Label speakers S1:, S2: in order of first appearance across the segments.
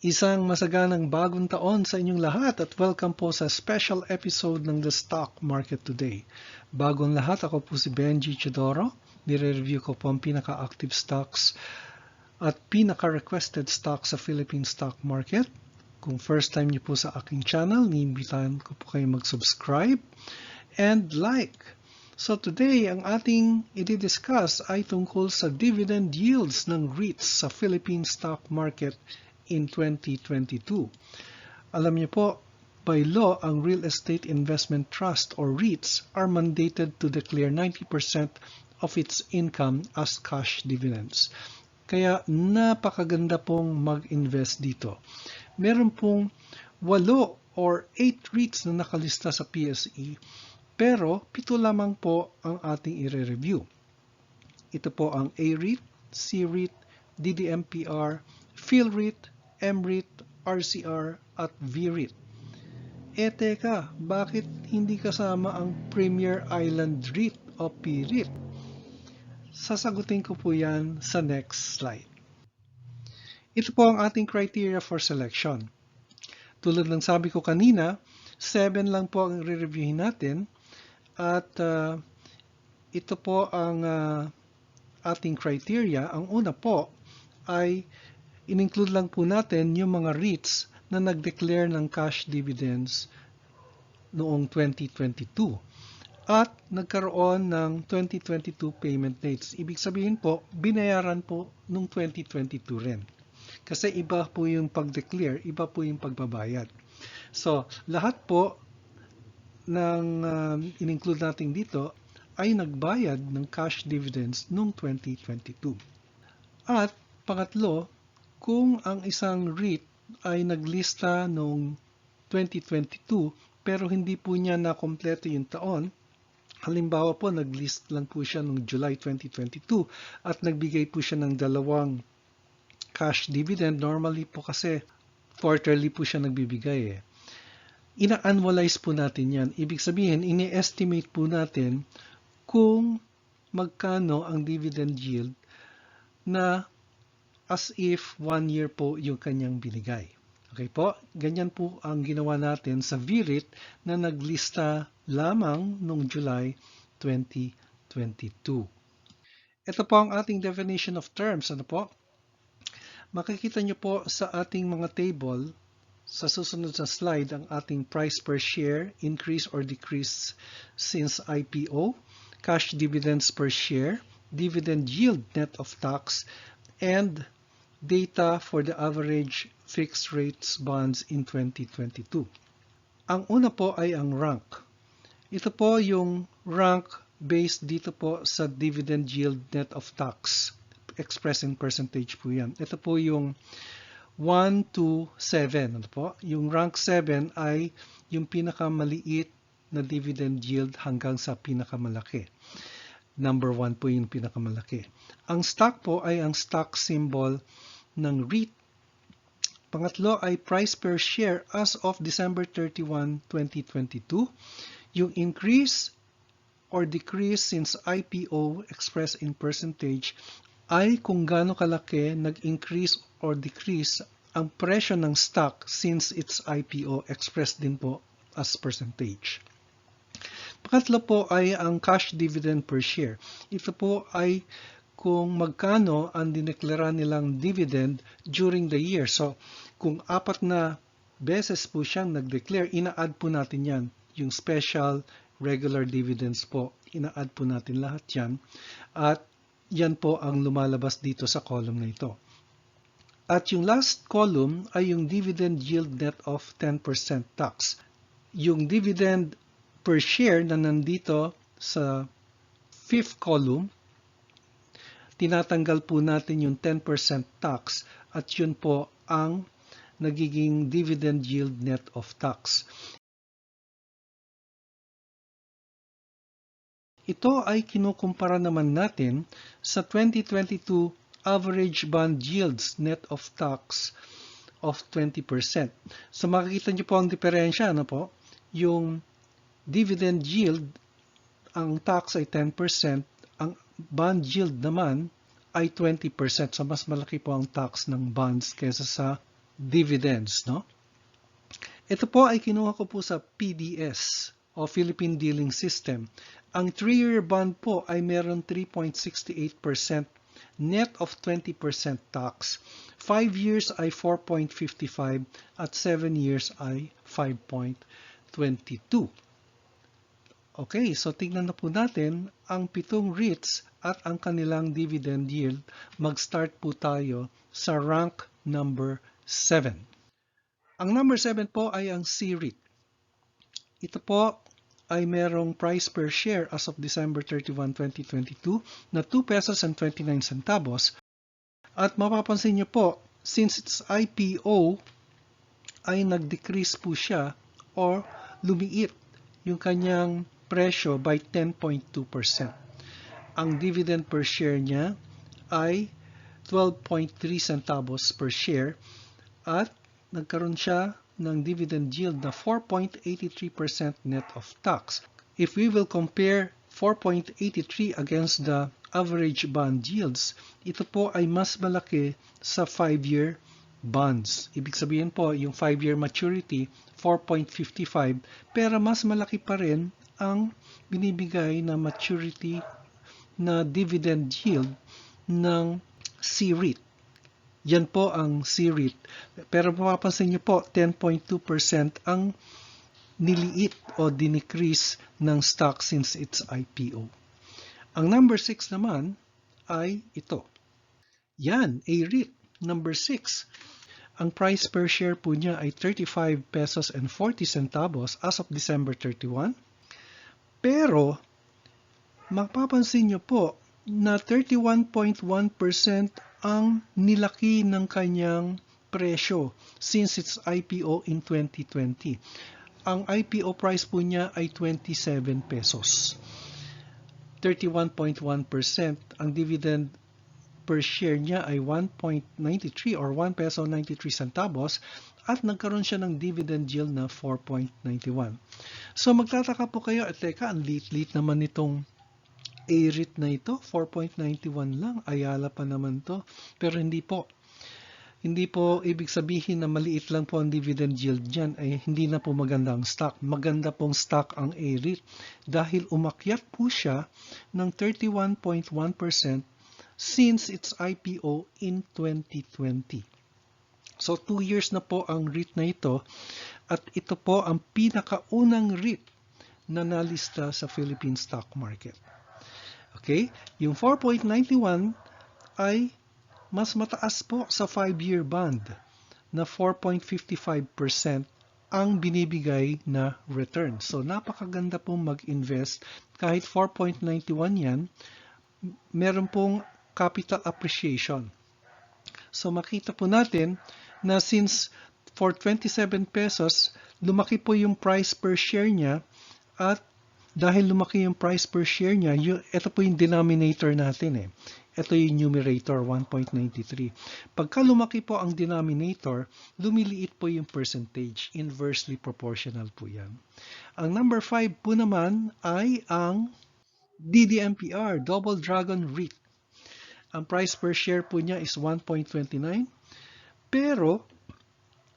S1: Isang masaganang bagong taon sa inyong lahat at welcome po sa special episode ng The Stock Market Today. Bagong lahat, ako po si Benji Chodoro. Nire-review ko po ang pinaka-active stocks at pinaka-requested stocks sa Philippine Stock Market. Kung first time niyo po sa aking channel, niimbitahan ko po kayo mag-subscribe and like. So today, ang ating i-discuss ay tungkol sa dividend yields ng Reits sa Philippine Stock Market in 2022. Alam niyo po, by law, ang Real Estate Investment Trust or REITs are mandated to declare 90% of its income as cash dividends. Kaya napakaganda pong mag-invest dito. Meron pong 8 or 8 REITs na nakalista sa PSE, pero 7 lamang po ang ating i-review. Ito po ang A-REIT, C-REIT, DDMPR, PhilREIT, M-REIT, RCR, at V-REIT. Teka, bakit hindi kasama ang Premier Island REIT o P-REIT? Sasagutin ko po yan sa next slide. Ito po ang ating criteria for selection. Tulad ng sabi ko kanina, 7 lang po ang re-reviewin natin at ito po ang ating criteria. Ang una po ay in-include lang po natin yung mga REITs na nag-declare ng cash dividends noong 2022 at nagkaroon ng 2022 payment dates. Ibig sabihin po, binayaran po noong 2022 rin. Kasi iba po yung pag-declare, iba po yung pagbabayad. So, lahat po ng in-include natin dito ay nagbayad ng cash dividends noong 2022. At pangatlo, kung ang isang REIT ay naglista noong 2022 pero hindi po niya nakompleto yung taon, halimbawa po naglist lang po siya noong July 2022 at nagbigay po siya ng 2 cash dividend, normally po kasi quarterly po siya nagbibigay ina-annualize po natin yan. Ibig sabihin, ini-estimate po natin kung magkano ang dividend yield na as if 1 year po yung kanyang binigay. Okay po? Ganyan po ang ginawa natin sa V-REIT na naglista lamang noong July 2022. Ito po ang ating definition of terms. Ano po? Makikita nyo po sa ating mga table sa susunod sa slide ang ating price per share, increase or decrease since IPO, cash dividends per share, dividend yield net of tax, and data for the average fixed rates bonds in 2022. Ang una po ay ang rank. Ito po yung rank based dito po sa dividend yield net of tax. Expressed in percentage po yan. Ito po yung 1 to 7. Ano po? Yung rank 7 ay yung pinakamaliit na dividend yield hanggang sa pinakamalaki. Number 1 po yung pinakamalaki. Ang stock po ay ang stock symbol ng REIT. Pangatlo ay price per share as of December 31, 2022. Yung increase or decrease since IPO expressed in percentage ay kung gaano kalaki nag-increase or decrease ang presyo ng stock since its IPO expressed din po as percentage. Pangatlo po ay ang cash dividend per share. Ito po ay kung magkano ang dineklara nilang dividend during the year. So, kung 4 na beses po siyang nag-declare, ina-add po natin yan. Yung special, regular dividends po, ina-add po natin lahat yan. At yan po ang lumalabas dito sa column na ito. At yung last column ay yung dividend yield net of 10% tax. Yung dividend per share na nandito sa 5th column, tinatanggal po natin yung 10% tax at yun po ang nagiging dividend yield net of tax. Ito ay kinukumpara naman natin sa 2022 average bond yields net of tax of 20%. So makikita nyo po ang diferensya, ano po? Yung dividend yield, ang tax ay 10%, ang bond yield naman ay 20%. So mas malaki po ang tax ng bonds kaysa sa dividends, no? Ito po ay kinuha ko po sa PDS o Philippine Dealing System. Ang 3-year bond po ay meron 3.68% net of 20% tax. 5 years ay 4.55 at 7 years ay 5.22. Okay, so tignan na po natin ang 7 REITs at ang kanilang dividend yield. Mag-start po tayo sa rank number 7. Ang number 7 po ay ang C-REIT. Ito po ay merong price per share as of December 31, 2022 na 2 pesos and 29 centavos. At mapapansin nyo po, since its IPO ay nag-decrease po siya or lumiit yung kanyang presyo by 10.2%. Ang dividend per share niya ay 12.3 centavos per share at nagkaroon siya ng dividend yield na 4.83% net of tax. If we will compare 4.83 against the average bond yields, ito po ay mas malaki sa 5-year bonds. Ibig sabihin po, yung 5-year maturity, 4.55, pero mas malaki pa rin ang binibigay na maturity na dividend yield ng C-REIT. Yan po ang C-REIT. Pero mapapansin niyo po, 10.2% ang niliit o dinecrease ng stock since its IPO. Ang number 6 naman ay ito. Yan, A-REIT, number 6. Ang price per share po niya ay 35 pesos and 40 centavos as of December 31. Pero, mapapansin niyo po na 31.1% ang nilaki ng kanyang presyo since its IPO in 2020. Ang IPO price po niya ay 27 pesos. 31.1%. Ang dividend per share niya ay 1.93 or 1 peso 93 centavos at nagkaroon siya ng dividend yield na 4.91. So magtataka po kayo, teka, ang liit-liit naman itong A-REIT na ito, 4.91 lang, ayala pa naman to. Pero hindi po. Hindi po ibig sabihin na maliit lang po ang dividend yield dyan, ay hindi na po maganda ang stock. Maganda pong stock ang A-REIT dahil umakyat po siya ng 31.1% since its IPO in 2020. So 2 years na po ang REIT na ito at ito po ang pinakaunang REIT na nalista sa Philippine Stock Market. Okay? Yung 4.91 ay mas mataas po sa 5-year bond na 4.55% ang binibigay na return. So napakaganda pong mag-invest. Kahit 4.91 yan, meron pong capital appreciation. So makita po natin na since for 27 pesos, lumaki po yung price per share niya at dahil lumaki yung price per share niya, ito po yung denominator natin eh. Ito yung numerator, 1.93. Pagka lumaki po ang denominator, lumiliit po yung percentage. Inversely proportional po yan. Ang number 5 po naman ay ang DDMPR, Double Dragon REIT. Ang price per share po niya is 1.29. Pero,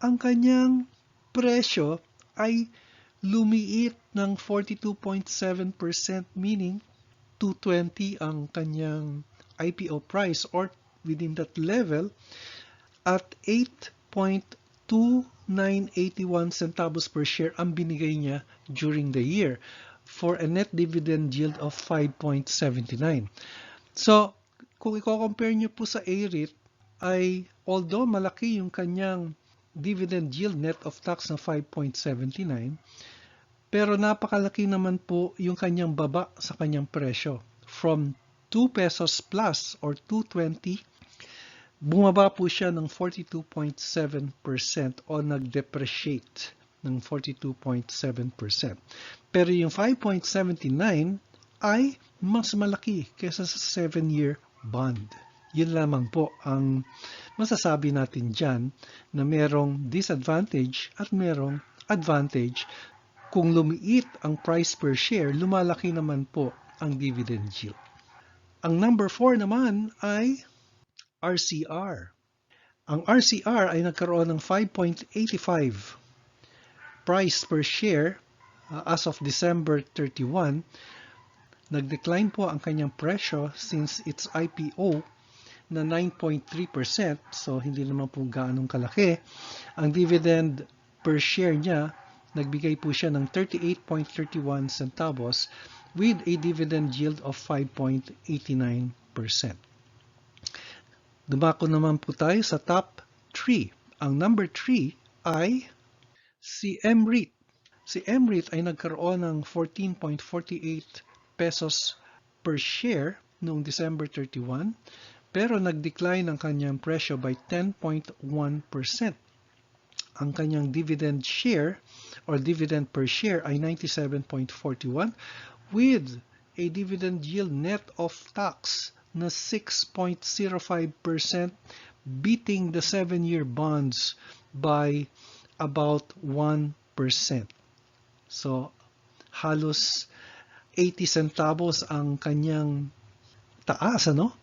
S1: ang kanyang presyo ay lumiit ng 42.7%, meaning 220 ang kanyang IPO price or within that level at 8.2981 centavos per share ang binigay niya during the year for a net dividend yield of 5.79. So, kung i-compare niyo po sa A-REIT ay although malaki yung kanyang dividend yield net of tax na 5.79, pero napakalaki naman po yung kanyang baba sa kanyang presyo. From 2 pesos plus or 220, bumaba po siya ng 42.7% o nag-depreciate ng 42.7%. Pero yung 5.79 ay mas malaki kaysa sa 7-year bond. Yun lamang po ang masasabi natin dyan na merong disadvantage at merong advantage. Kung lumiit ang price per share, lumalaki naman po ang dividend yield. Ang number 4 naman ay RCR. Ang RCR ay nagkaroon ng 5.85 price per share as of December 31. Nag-decline po ang kanyang presyo since its IPO na 9.3%, so hindi naman po gaanong kalaki. Ang dividend per share niya, nagbigay po siya ng 38.31 centavos with a dividend yield of 5.89%. Dumako naman po tayo sa top 3. Ang number 3 ay si MREIT. Si MREIT ay nagkaroon ng 14.48 pesos per share noong December 31, pero nag-decline ang kanyang presyo by 10.1%. Ang kanyang dividend share or dividend per share ay 97.41 with a dividend yield net of tax na 6.05%, beating the 7-year bonds by about 1%. So, halos 80 centavos ang kanyang taas, ano?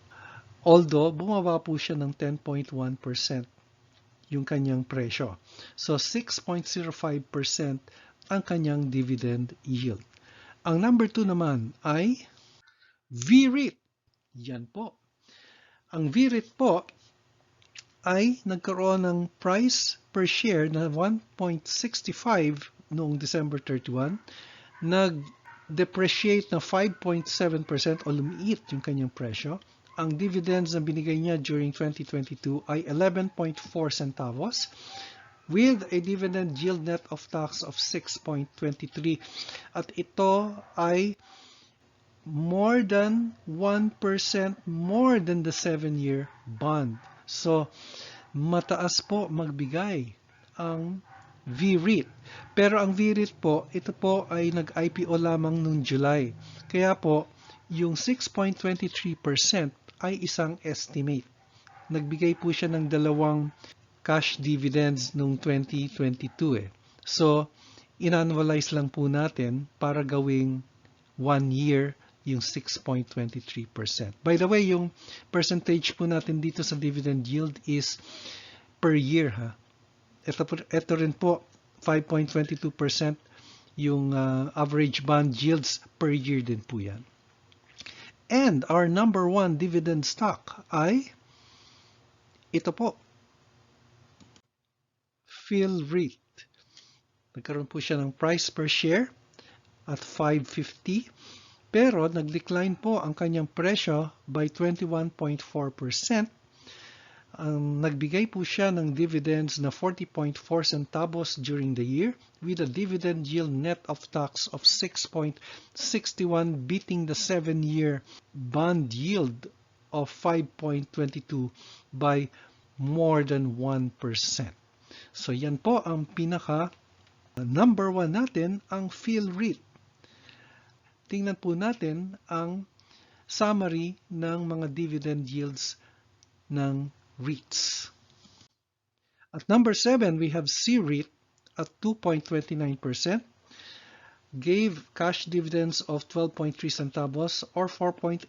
S1: Although, bumaba po siya ng 10.1% yung kanyang presyo. So, 6.05% ang kanyang dividend yield. Ang number 2 naman ay VREIT. Yan po. Ang VREIT po ay nagkaroon ng price per share na 1.65 noong December 31. Nag-depreciate na 5.7% o lumiit yung kanyang presyo. Ang dividends na binigay niya during 2022 ay 11.4 centavos with a dividend yield net of tax of 6.23. At ito ay more than 1% more than the 7-year bond. So, mataas po magbigay ang VREIT. Pero ang VREIT po, ito po ay nag-IPO lamang noong July. Kaya po, yung 6.23% ay isang estimate. Nagbigay po siya ng 2 cash dividends noong 2022 eh. So, in-annualize lang po natin para gawing 1 year yung 6.23%. By the way, yung percentage po natin dito sa dividend yield is per year, ha. Ito rin po, 5.22% yung average bond yields per year din po yan. And our number 1 dividend stock ay ito po, PhilREIT. Nagkaroon po siya ng price per share at 5.50. Pero nag-decline po ang kanyang presyo by 21.4%. Nagbigay po siya ng dividends na 40.4 centavos during the year with a dividend yield net of tax of 6.61, beating the 7-year bond yield of 5.22 by more than 1%. So yan po ang pinaka number 1 natin, ang PhilREIT. Tingnan po natin ang summary ng mga dividend yields ng REITs. At number 7, we have CREIT at 2.29%, gave cash dividends of 12.3 centavos or 4.83%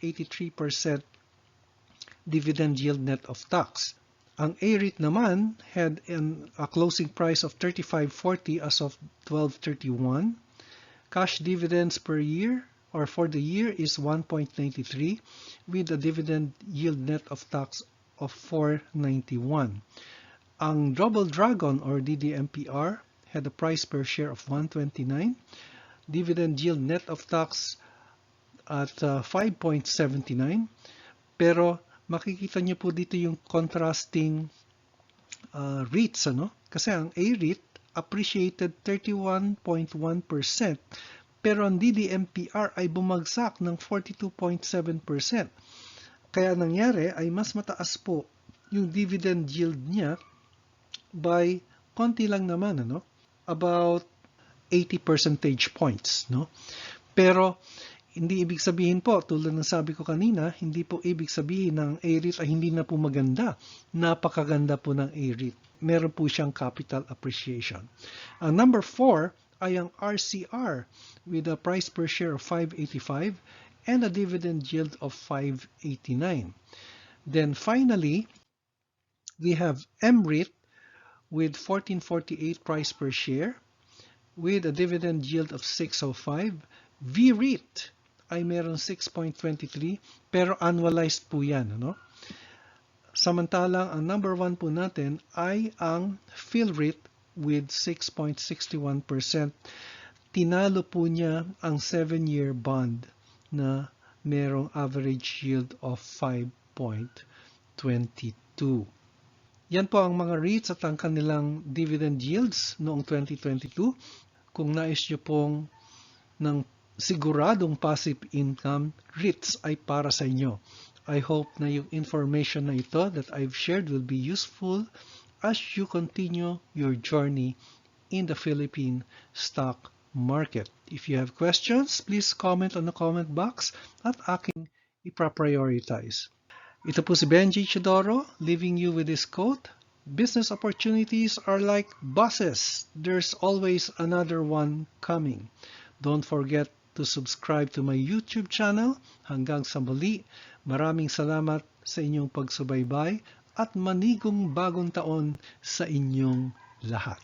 S1: dividend yield net of tax. Ang A-REIT naman had a closing price of 35.40 as of 12/31. Cash dividends per year or for the year is 1.93 with a dividend yield net of tax of 4.91. Ang Double Dragon or DDMPR had a price per share of 129, dividend yield net of tax at 5.79. Pero makikita niyo po dito yung contrasting REITs, ano? Kasi ang A-REIT appreciated 31.1%, pero ang DDMPR ay bumagsak ng 42.7%. Kaya nangyari ay mas mataas po yung dividend yield niya by konti lang naman, ano? About 80 percentage points, no? Pero hindi ibig sabihin po, tulad ng sabi ko kanina, hindi po ibig sabihin ng A-REIT ay hindi na po maganda. Napakaganda po ng A-REIT. Meron po siyang capital appreciation. Ang number 4 ay ang RCR with a price per share of 5.85 and a dividend yield of 5.89. Then finally, We have MREIT with 14.48 price per share with a dividend yield of 6.05. VREIT ay meron 6.23 pero annualized po yan. Ano? Samantalang ang number 1 po natin ay ang PhilREIT with 6.61%. Tinalo po niya ang 7-year bond na merong average yield of 5.22. Yan po ang mga REITs at ang kanilang dividend yields noong 2022. Kung nais nyo pong ng siguradong passive income, REITs ay para sa inyo. I hope na yung information na ito that I've shared will be useful as you continue your journey in the Philippine stock market. If you have questions, please comment on the comment box at aking ipa-prioritize. Ito po si Benji Chidoro, leaving you with this quote: business opportunities are like buses. There's always another one coming. Don't forget to subscribe to my YouTube channel. Hanggang sa muli, maraming salamat sa inyong pagsubaybay at manigong bagong taon sa inyong lahat.